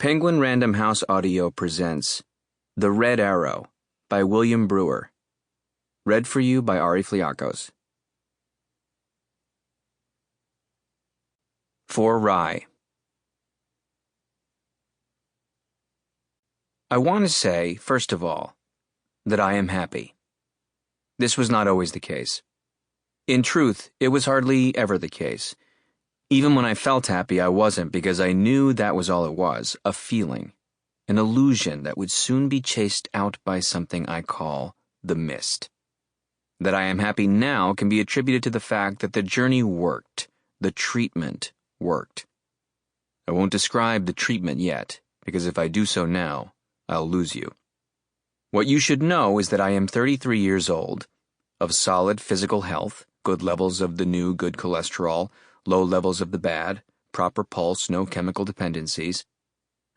Penguin Random House Audio presents The Red Arrow by William Brewer. Read for you by Ari Fliakos. For Rye. I want to say, first of all, that I am happy. This was not always the case. In truth, it was hardly ever the case. Even when I felt happy, I wasn't, because I knew that was all it was, a feeling, an illusion that would soon be chased out by something I call the mist. That I am happy now can be attributed to the fact that the journey worked, the treatment worked. I won't describe the treatment yet, because if I do so now, I'll lose you. What you should know is that I am 33 years old, of solid physical health, good levels of the new good cholesterol, low levels of the bad, proper pulse, no chemical dependencies,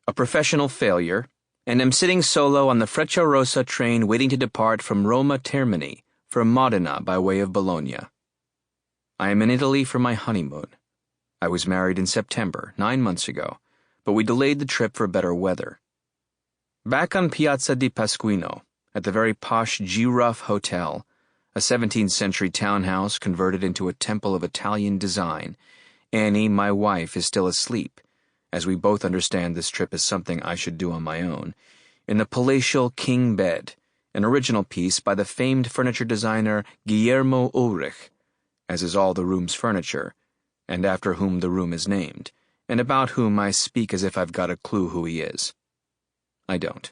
a professional failure, and am sitting solo on the Frecciarossa train waiting to depart from Roma Termini for Modena by way of Bologna. I am in Italy for my honeymoon. I was married in September, 9 months ago, but we delayed the trip for better weather. Back on Piazza di Pasquino, at the very posh G-Ruff Hotel, a 17th century townhouse converted into a temple of Italian design, Annie, my wife, is still asleep, as we both understand this trip is something I should do on my own, in the palatial king bed, an original piece by the famed furniture designer Guillermo Ulrich, as is all the room's furniture, and after whom the room is named, and about whom I speak as if I've got a clue who he is. I don't.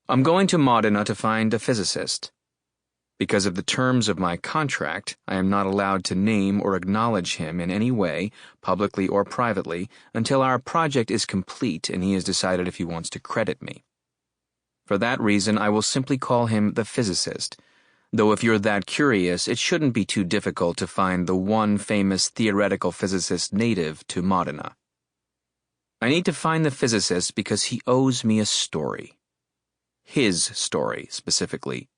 I'm going to Modena to find a physicist. Because of the terms of my contract, I am not allowed to name or acknowledge him in any way, publicly or privately, until our project is complete and he has decided if he wants to credit me. For that reason, I will simply call him the physicist, though if you're that curious, it shouldn't be too difficult to find the one famous theoretical physicist native to Modena. I need to find the physicist because he owes me a story. His story, specifically.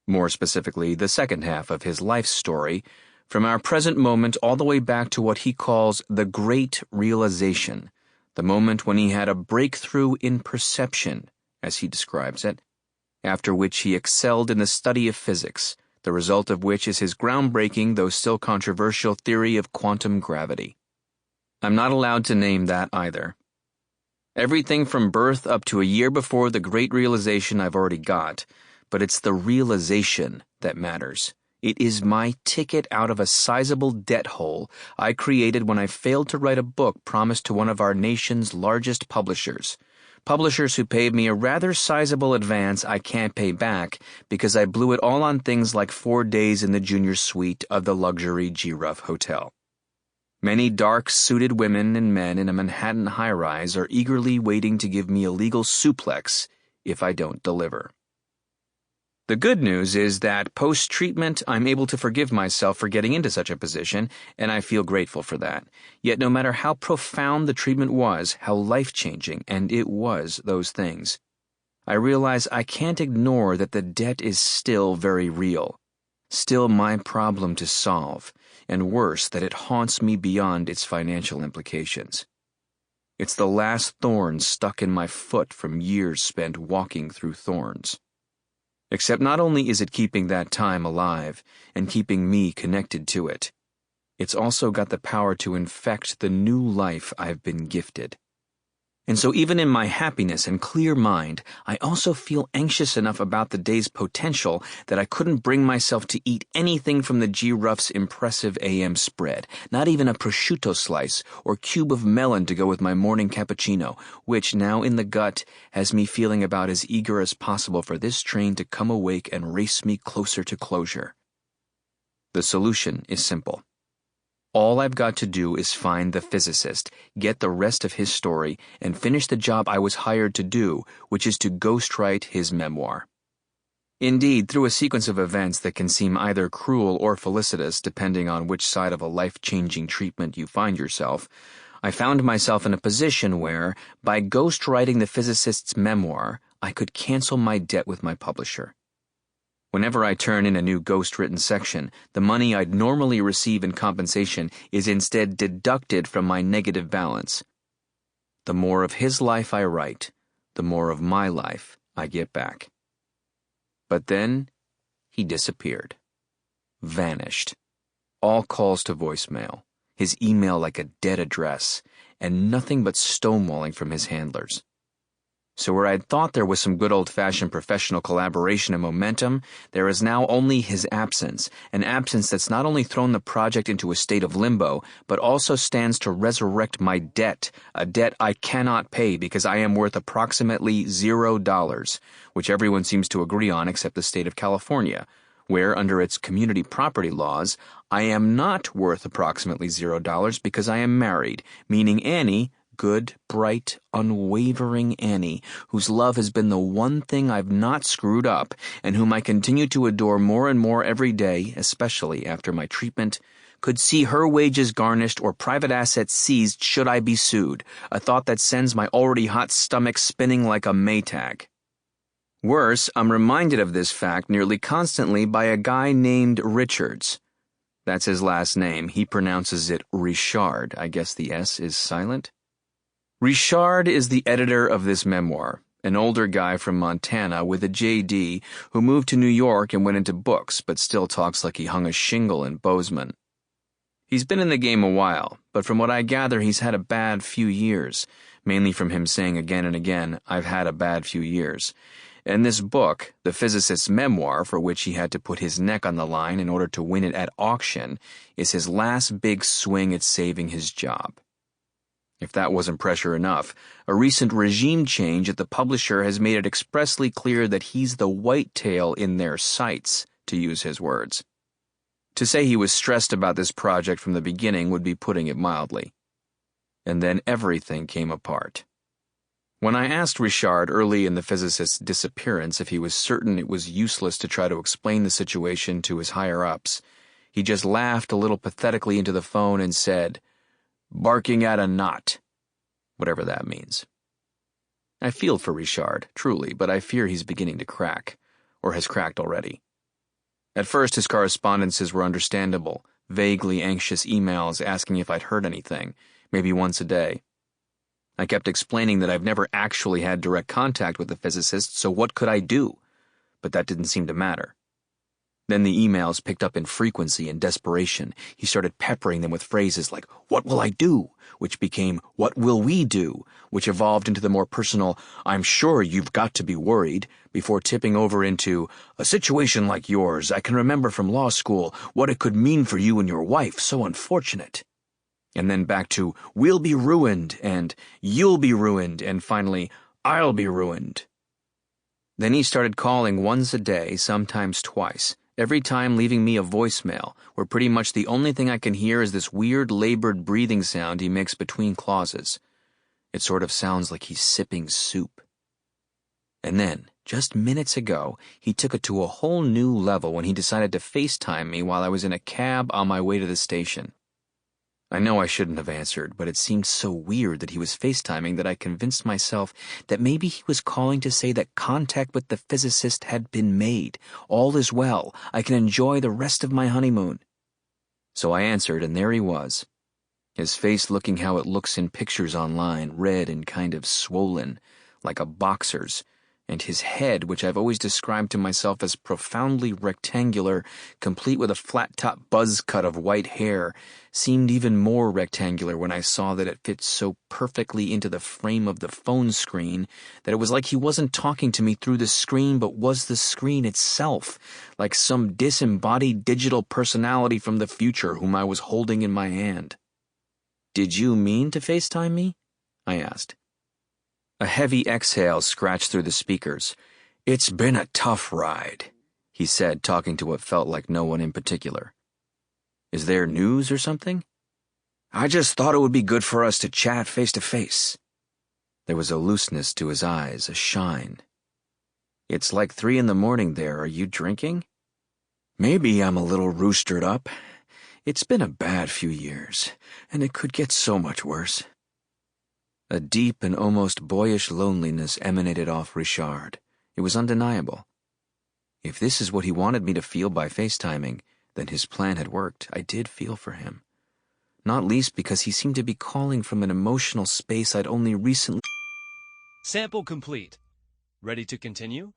More specifically, the second half of his life story, from our present moment all the way back to what he calls the Great Realization, the moment when he had a breakthrough in perception, as he describes it, after which he excelled in the study of physics, the result of which is his groundbreaking, though still controversial, theory of quantum gravity. I'm not allowed to name that either. Everything from birth up to a year before the Great Realization I've already got, but it's the realization that matters. It is my ticket out of a sizable debt hole I created when I failed to write a book promised to one of our nation's largest publishers who paid me a rather sizable advance I can't pay back because I blew it all on things like 4 days in the junior suite of the luxury G-Ruff Hotel. Many dark-suited women and men in a Manhattan high-rise are eagerly waiting to give me a legal suplex if I don't deliver. The good news is that post-treatment I'm able to forgive myself for getting into such a position, and I feel grateful for that. Yet no matter how profound the treatment was, how life-changing, and it was those things, I realize I can't ignore that the debt is still very real, still my problem to solve, and worse, that it haunts me beyond its financial implications. It's the last thorn stuck in my foot from years spent walking through thorns. Except not only is it keeping that time alive and keeping me connected to it, it's also got the power to infect the new life I've been gifted. And so even in my happiness and clear mind, I also feel anxious enough about the day's potential that I couldn't bring myself to eat anything from the G-Ruff's impressive AM spread, not even a prosciutto slice or cube of melon to go with my morning cappuccino, which, now in the gut, has me feeling about as eager as possible for this train to come awake and race me closer to closure. The solution is simple. All I've got to do is find the physicist, get the rest of his story, and finish the job I was hired to do, which is to ghostwrite his memoir. Indeed, through a sequence of events that can seem either cruel or felicitous depending on which side of a life-changing treatment you find yourself, I found myself in a position where, by ghostwriting the physicist's memoir, I could cancel my debt with my publisher. Whenever I turn in a new ghost-written section, the money I'd normally receive in compensation is instead deducted from my negative balance. The more of his life I write, the more of my life I get back. But then he disappeared. Vanished. All calls to voicemail, his email like a dead address, and nothing but stonewalling from his handlers. So where I'd thought there was some good old-fashioned professional collaboration and momentum, there is now only his absence, an absence that's not only thrown the project into a state of limbo, but also stands to resurrect my debt, a debt I cannot pay because I am worth approximately $0, which everyone seems to agree on except the state of California, where, under its community property laws, I am not worth approximately $0 because I am married, meaning Annie, good, bright, unwavering Annie, whose love has been the one thing I've not screwed up, and whom I continue to adore more and more every day, especially after my treatment, could see her wages garnished or private assets seized should I be sued, a thought that sends my already hot stomach spinning like a Maytag. Worse, I'm reminded of this fact nearly constantly by a guy named Richards. That's his last name. He pronounces it Richard. I guess the S is silent. Richard is the editor of this memoir, an older guy from Montana with a JD who moved to New York and went into books, but still talks like he hung a shingle in Bozeman. He's been in the game a while, but from what I gather he's had a bad few years, mainly from him saying again and again, "I've had a bad few years." And this book, the physicist's memoir, for which he had to put his neck on the line in order to win it at auction, is his last big swing at saving his job. If that wasn't pressure enough, a recent regime change at the publisher has made it expressly clear that he's the whitetail in their sights, to use his words. To say he was stressed about this project from the beginning would be putting it mildly. And then everything came apart. When I asked Richard early in the physicist's disappearance if he was certain it was useless to try to explain the situation to his higher-ups, he just laughed a little pathetically into the phone and said, "Barking at a knot," whatever that means. I feel for Richard, truly, but I fear he's beginning to crack, or has cracked already. At first his correspondences were understandable, vaguely anxious emails asking if I'd heard anything, maybe once a day. I kept explaining that I've never actually had direct contact with the physicist, so what could I do? But that didn't seem to matter. Then the emails picked up in frequency and desperation. He started peppering them with phrases like, "What will I do?" which became, "What will we do?" which evolved into the more personal, "I'm sure you've got to be worried," before tipping over into, "A situation like yours, I can remember from law school what it could mean for you and your wife, so unfortunate." And then back to, "We'll be ruined," and "You'll be ruined," and finally, "I'll be ruined." Then he started calling once a day, sometimes twice, every time leaving me a voicemail, where pretty much the only thing I can hear is this weird labored breathing sound he makes between clauses. It sort of sounds like he's sipping soup. And then, just minutes ago, he took it to a whole new level when he decided to FaceTime me while I was in a cab on my way to the station. I know I shouldn't have answered, but it seemed so weird that he was FaceTiming that I convinced myself that maybe he was calling to say that contact with the physicist had been made. All is well. I can enjoy the rest of my honeymoon. So I answered, and there he was. His face looking how it looks in pictures online, red and kind of swollen, like a boxer's, and his head, which I've always described to myself as profoundly rectangular, complete with a flat-top buzz cut of white hair, seemed even more rectangular when I saw that it fit so perfectly into the frame of the phone screen that it was like he wasn't talking to me through the screen but was the screen itself, like some disembodied digital personality from the future whom I was holding in my hand. "Did you mean to FaceTime me?" I asked. A heavy exhale scratched through the speakers. "It's been a tough ride," he said, talking to what felt like no one in particular. "Is there news or something?" "I just thought it would be good for us to chat face to face." There was a looseness to his eyes, a shine. "It's like 3 a.m. there. Are you drinking?" "Maybe I'm a little roostered up. It's been a bad few years, and it could get so much worse." A deep and almost boyish loneliness emanated off Richard. It was undeniable. If this is what he wanted me to feel by FaceTiming, then his plan had worked. I did feel for him. not least because he seemed to be calling from an emotional space I'd only recently. Sample complete. Ready to continue?